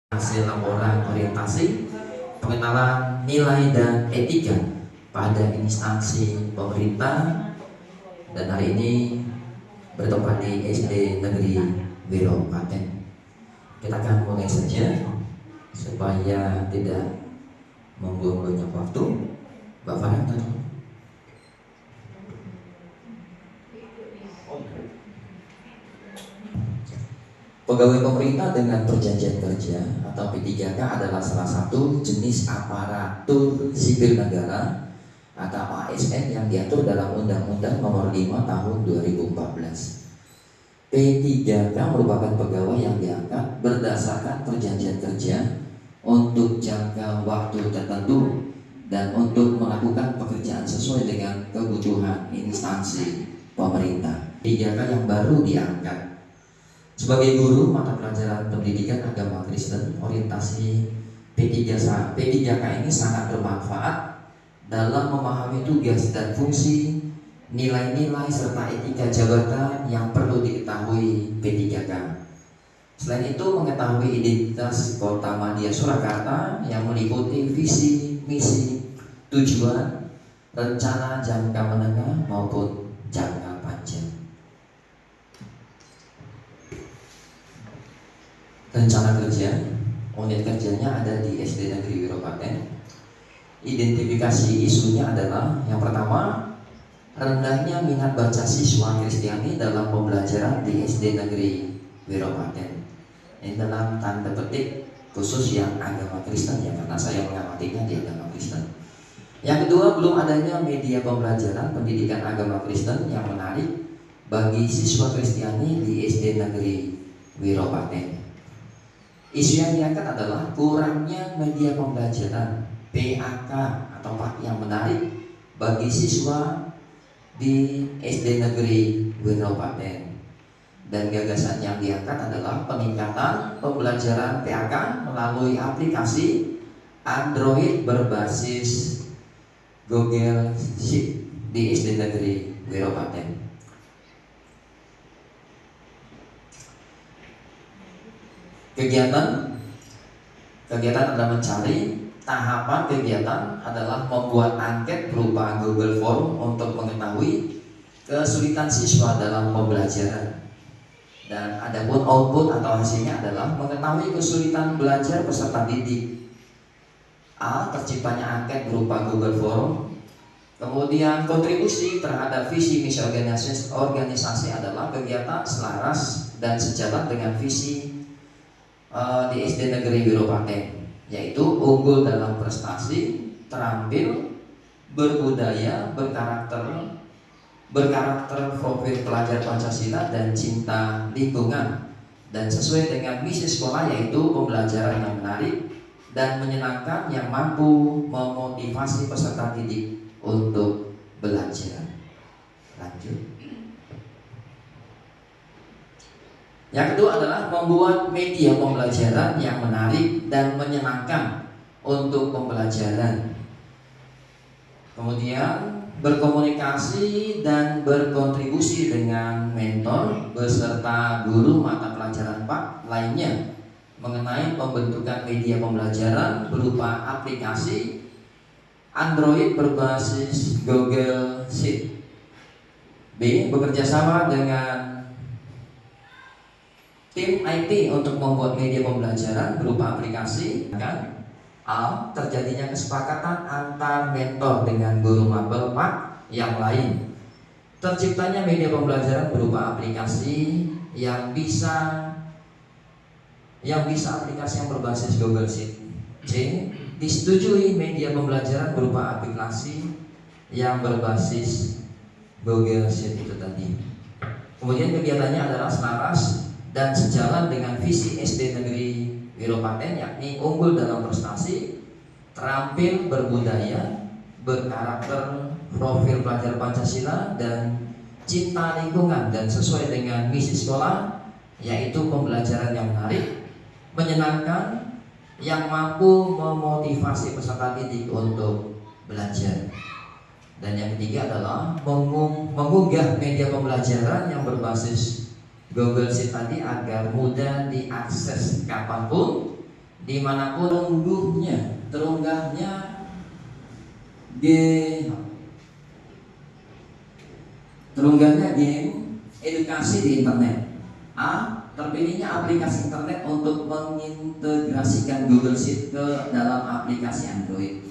hasil laporan orientasi pengenalan nilai dan etika pada instansi pemerintah, dan hari ini bertempat di SD Negeri Wiro Paten. Kita akan mulai saja supaya tidak membuang banyak waktu. Mbak Farah, pegawai pemerintah dengan perjanjian kerja atau P3K adalah salah satu jenis aparatur sipil negara atau ASN yang diatur dalam Undang-Undang Nomor 5 Tahun 2014. P3K merupakan pegawai yang diangkat berdasarkan perjanjian kerja untuk jangka waktu tertentu dan untuk melakukan pekerjaan sesuai dengan kebutuhan instansi pemerintah. P3K yang baru diangkat sebagai guru mata pelajaran pendidikan agama Kristen, orientasi P3K ini sangat bermanfaat dalam memahami tugas dan fungsi, nilai-nilai serta etika jabatan yang perlu diketahui P3K. Selain itu, mengetahui identitas Kota Madya Surakarta yang meliputi visi, misi, tujuan, rencana jangka menengah maupun jangka panjang. Rencana kerja, unit kerjanya ada di SD Negeri Wiro Paten. Identifikasi isunya adalah yang pertama, rendahnya minat baca siswa Kristiani dalam pembelajaran di SD Negeri Wiro Paten. Ini dalam tanda petik khusus yang agama Kristen ya, karena saya mengamatinya di agama Kristen. Yang kedua, belum adanya media pembelajaran pendidikan agama Kristen yang menarik bagi siswa Kristiani di SD Negeri Wiro Paten. Isu yang diangkat adalah kurangnya media pembelajaran PAK atau PAK yang menarik bagi siswa di SD Negeri Wiro Paten. Dan gagasan yang diangkat adalah peningkatan pembelajaran PAK melalui aplikasi Android berbasis Google Sheet di SD Negeri Wiro Paten. Kegiatan adalah mencari. Tahapan kegiatan adalah membuat angket berupa Google Form untuk mengetahui kesulitan siswa dalam pembelajaran. Dan adapun output atau hasilnya adalah mengetahui kesulitan belajar peserta didik. A. Terciptanya angket berupa Google Form. Kemudian kontribusi terhadap visi misi organisasi adalah kegiatan selaras dan sejalan dengan visi di SD Negeri Wiro Paten, yaitu unggul dalam prestasi, terampil, berbudaya, berkarakter profil pelajar Pancasila dan cinta lingkungan, dan sesuai dengan misi sekolah yaitu pembelajaran yang menarik dan menyenangkan yang mampu memotivasi peserta didik untuk belajar. Lanjut. Yang kedua adalah membuat media pembelajaran yang menarik dan menyenangkan untuk pembelajaran. Kemudian berkomunikasi dan berkontribusi dengan mentor beserta guru mata pelajaran PAK lainnya mengenai pembentukan media pembelajaran berupa aplikasi Android berbasis Google Sheet. B. Bekerjasama dengan tim IT untuk membuat media pembelajaran berupa aplikasi. A. Terjadinya kesepakatan antar mentor dengan guru mapel PAK yang lain. Terciptanya media pembelajaran berupa aplikasi yang bisa aplikasi yang berbasis Google Sheet. C. Disetujui media pembelajaran berupa aplikasi yang berbasis Google Sheet itu tadi. Kemudian kegiatannya adalah selaras dan sejalan dengan visi SD Negeri Wiro Paten, yakni unggul dalam prestasi, terampil, berbudaya, berkarakter profil pelajar Pancasila dan cinta lingkungan, dan sesuai dengan misi sekolah yaitu pembelajaran yang menarik, menyenangkan, yang mampu memotivasi peserta didik untuk belajar. Dan yang ketiga adalah mengunggah media pembelajaran yang berbasis Google Sheet tadi agar mudah diakses kapanpun dimanapun terunggahnya game edukasi di internet. A. Terpilihnya aplikasi internet untuk mengintegrasikan Google Sheet ke dalam aplikasi Android.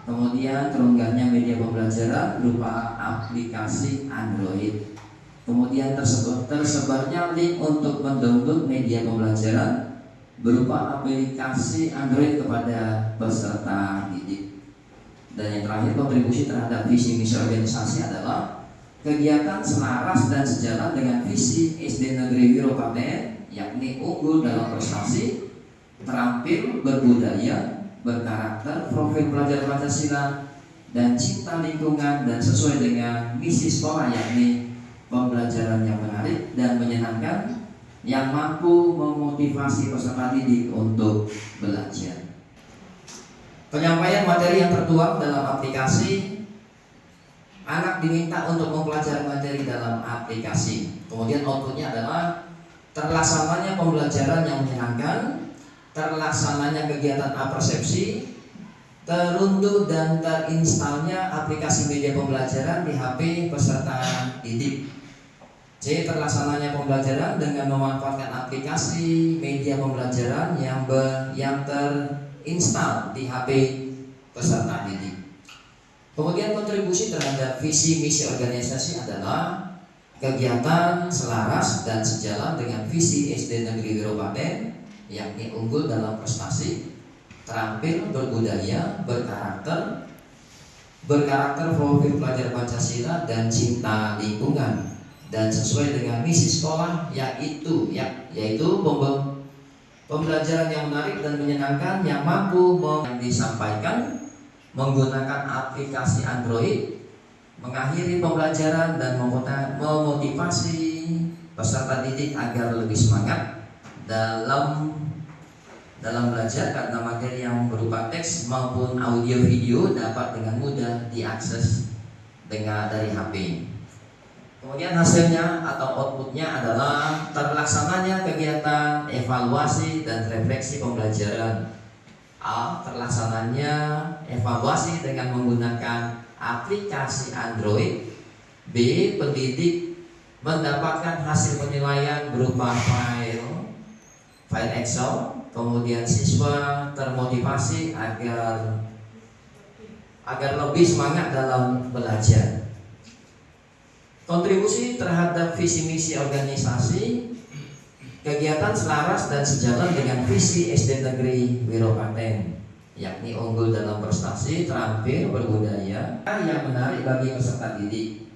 Kemudian terunggahnya media pembelajaran berupa aplikasi Android. Kemudian tersebarnya link untuk mendownload media pembelajaran berupa aplikasi Android kepada peserta didik. Dan yang terakhir, kontribusi terhadap visi misi organisasi adalah kegiatan selaras dan sejalan dengan visi SD Negeri Wiropaten, yakni unggul dalam prestasi, terampil, berbudaya, berkarakter, profil pelajar Pancasila, dan cinta lingkungan, dan sesuai dengan misi sekolah, yakni pembelajaran yang menarik dan menyenangkan, yang mampu memotivasi peserta didik untuk belajar. Penyampaian materi yang tertuang dalam aplikasi. Anak diminta untuk mempelajari materi dalam aplikasi. Kemudian outputnya adalah terlaksananya pembelajaran yang menyenangkan, terlaksananya kegiatan apersepsi, terunduh dan terinstalnya aplikasi media pembelajaran di HP peserta didik. C. Terlaksananya pembelajaran dengan memanfaatkan aplikasi media pembelajaran yang terinstal di HP peserta didik. Kemudian kontribusi terhadap visi misi organisasi adalah kegiatan selaras dan sejalan dengan visi SD Negeri Wiropaten, yakni unggul dalam prestasi, terampil, berbudaya, berkarakter profil pelajar Pancasila, dan cinta lingkungan, dan sesuai dengan misi sekolah, yaitu pembelajaran yang menarik dan menyenangkan, yang mampu disampaikan menggunakan aplikasi Android, mengakhiri pembelajaran dan memotivasi peserta didik agar lebih semangat dalam belajar, karena materi yang berupa teks maupun audio video dapat dengan mudah diakses dari HP. Kemudian hasilnya atau outputnya adalah terlaksananya kegiatan evaluasi dan refleksi pembelajaran. A. Terlaksananya evaluasi dengan menggunakan aplikasi Android. B. Pendidik mendapatkan hasil penilaian berupa file Excel. Kemudian siswa termotivasi agar lebih semangat dalam belajar. Kontribusi terhadap visi misi organisasi. Kegiatan selaras dan sejalan dengan visi SD Negeri Wiropaten, yakni unggul dalam prestasi, terampil, berbudaya, yang menarik bagi peserta didik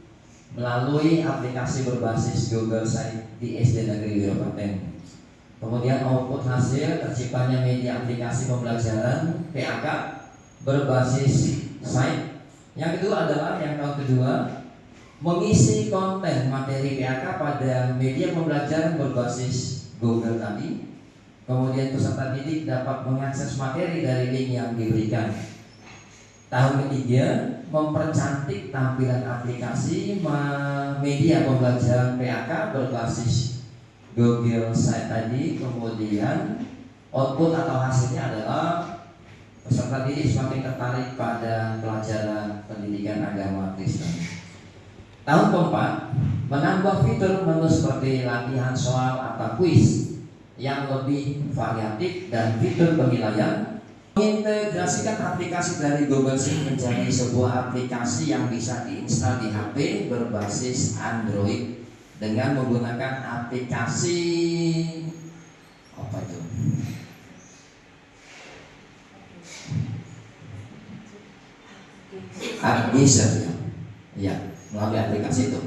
melalui aplikasi berbasis Google Site di SD Negeri Wiropaten. Kemudian output hasil terciptanya media aplikasi pembelajaran PAK berbasis site. Yang kedua adalah mengisi konten materi PAK pada media pembelajaran berbasis Google tadi. Kemudian peserta didik dapat mengakses materi dari link yang diberikan. Tahun ketiga, mempercantik tampilan aplikasi media pembelajaran PAK berbasis Google Site tadi. Kemudian output atau hasilnya adalah peserta didik semakin tertarik pada pelajaran pendidikan agama Kristen. Tahun keempat, menambah fitur menu seperti latihan soal atau kuis yang lebih variatif dan fitur penilaian. Mengintegrasikan aplikasi dari Google Sheet menjadi sebuah aplikasi yang bisa diinstal di HP berbasis Android dengan menggunakan aplikasi Advisor ya, melalui aplikasi itu.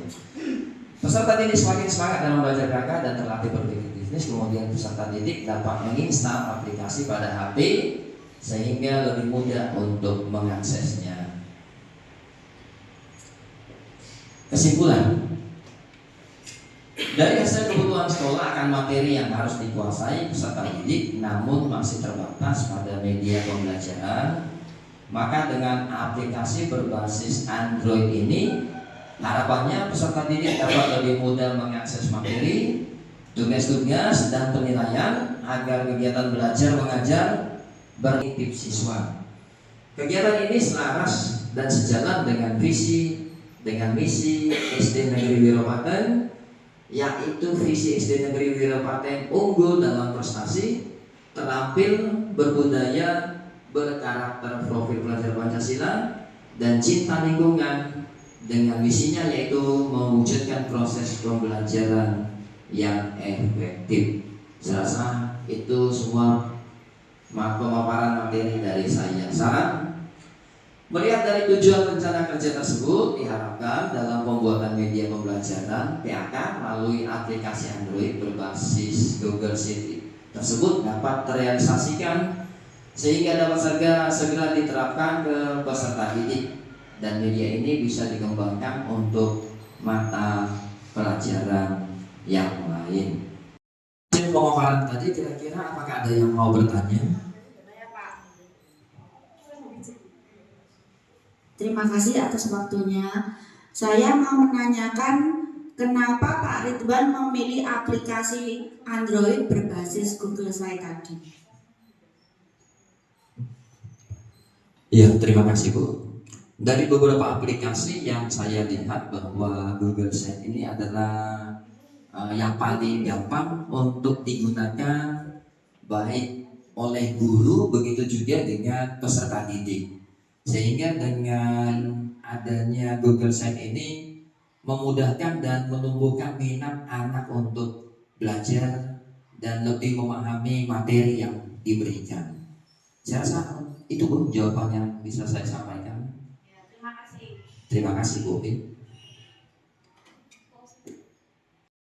Peserta didik semakin semangat dalam belajar PAK dan terlatih berpikir bisnis. Kemudian peserta didik dapat menginstal aplikasi pada HP sehingga lebih mudah untuk mengaksesnya. Kesimpulan, dari hasil kebutuhan sekolah akan materi yang harus dikuasai peserta didik namun masih terbatas pada media pembelajaran, maka dengan aplikasi berbasis Android ini harapannya peserta didik dapat lebih mudah mengakses materi, tugas-tugas, dan penilaian agar kegiatan belajar mengajar berintip siswa. Kegiatan ini selaras dan sejalan dengan visi dengan misi SD Negeri Wiropaten, yaitu visi SD Negeri Wiropaten unggul dalam prestasi, terampil, berbudaya, berkarakter profil pelajar Pancasila, dan cinta lingkungan, dengan visinya yaitu mewujudkan proses pembelajaran yang efektif. Saya rasa itu semua pemaparan materi dari saya. Saran, melihat dari tujuan rencana kerja tersebut, diharapkan dalam pembuatan media pembelajaran PAK melalui aplikasi Android berbasis Google Sheet tersut dapat terrealisasikan sehingga dapat segera diterapkan ke peserta didik, dan media ini bisa dikembangkan untuk mata pelajaran yang lain. Pemaparan tadi kira-kira apakah ada yang mau bertanya? Terima kasih atas waktunya. Saya mau menanyakan kenapa Pak Ridwan memilih aplikasi Android berbasis Google Slide tadi? Ya, terima kasih Bu. Dari beberapa aplikasi yang saya lihat bahwa Google Slide ini adalah yang paling gampang untuk digunakan baik oleh guru begitu juga dengan peserta didik. Sehingga dengan adanya Google Slide ini memudahkan dan menumbuhkan minat anak untuk belajar dan lebih memahami materi yang diberikan. Saya rasa itu Bu jawaban yang bisa saya sampaikan. Ya, terima kasih. Terima kasih Bu.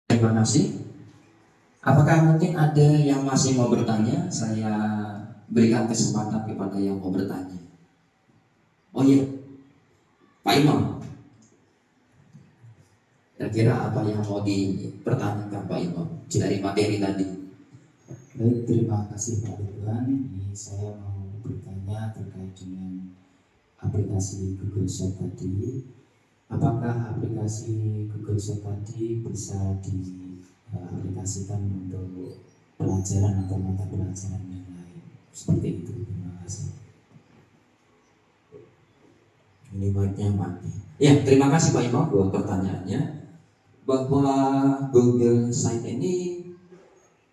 Terima kasih. Apakah mungkin ada yang masih mau bertanya? Saya berikan kesempatan kepada yang mau bertanya. Oh iya, Pak Imam. Kira-kira apa yang mau dipertanyakan Pak Imam dari materi tadi? Baik, terima kasih Pak Ridwan. Ini saya mau bertanya terkait dengan aplikasi Google Sheet tadi. Apakah aplikasi Google Sheet tadi bisa diaplikasikan untuk pelajaran atau mata pelajaran yang lain? Seperti itu. Terima kasih. Ini mic-nya mati. Ya, terima kasih Pak Imam buat pertanyaannya. Bahwa Google Sheet ini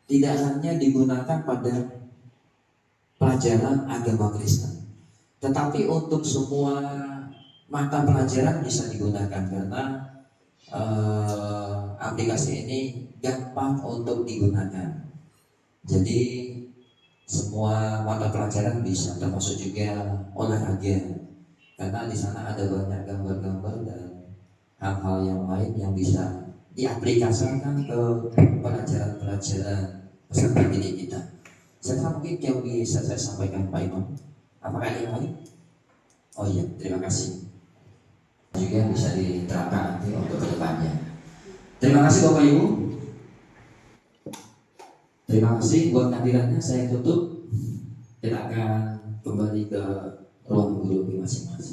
tidak hanya digunakan pada pelajaran agama Kristen, tetapi untuk semua mata pelajaran bisa digunakan karena aplikasi ini gampang untuk digunakan. Jadi semua mata pelajaran bisa, termasuk juga olahraga, karena di sana ada banyak gambar-gambar dan hal-hal yang lain yang bisa diaplikasikan ke pelajaran-pelajaran peserta didik kita. Saya mungkin yang bisa saya sampaikan Pak Imam. Apakah ada yang lain? Oh iya, terima kasih. Juga bisa diterapkan nanti untuk kedepannya. Terima kasih Bapak Ibu. Terima kasih buat kehadirannya. Saya tutup. Kita akan kembali ke ruang guru masing-masing.